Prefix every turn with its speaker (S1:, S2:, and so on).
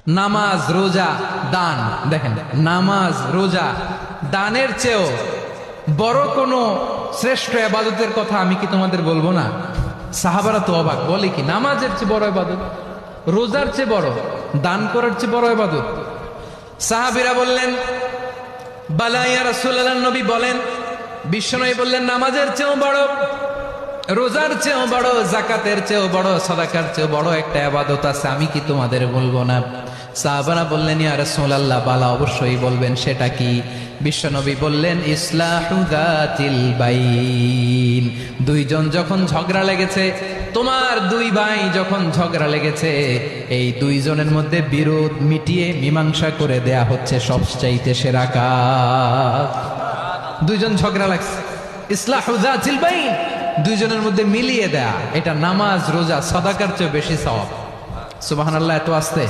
S1: নামাজ, রোজা, দান। দেখেন, নামাজ, রোজা, দানের চেয়েও বড় কোনো শ্রেষ্ঠ ইবাদতের কথা আমি কি তোমাদের বলবো না? সাহাবারা তো অবাক, বলে কি নামাজের চেয়ে বড় ইবাদত, রোজার চেয়ে বড়, দান করার চেয়ে বড় ইবাদত? সাহাবীরা বললেন, বালা ইয়া রাসূলুল্লাহ। নবী বলেন, বিশ্বনবী বললেন, নামাজের চেয়েও বড়, রোজার চেয়েও বড়, যাকাতের চেয়েও বড়, সাদাকার চেয়েও বড় একটা ইবাদত আছে, আমি কি তোমাদের বলবো না? সাহাবারা বললেন, ইয়া রাসূলুল্লাহ, বালা, অবশ্যই বলবেন, সেটা কি? বিশ্বনবী বললেন, ইসলাহু যাতিল বাইন। দুইজন যখন ঝগড়া লেগেছে, তোমার দুই ভাই যখন ঝগড়া লেগেছে, এই দুইজনের মধ্যে বিরোধ মিটিয়ে মীমাংসা করে দেয়া হচ্ছে সবচাইতে সেরা কাজ। দুইজন ঝগড়া লাগছে, ইসলাহু যাতিল বাইন, দুইজনের মধ্যে মিলিয়ে দেয়া, এটা নামাজ, রোজা, সাদাকার চেয়ে বেশি সওয়াব। সুবহানাল্লাহ, এত আসতে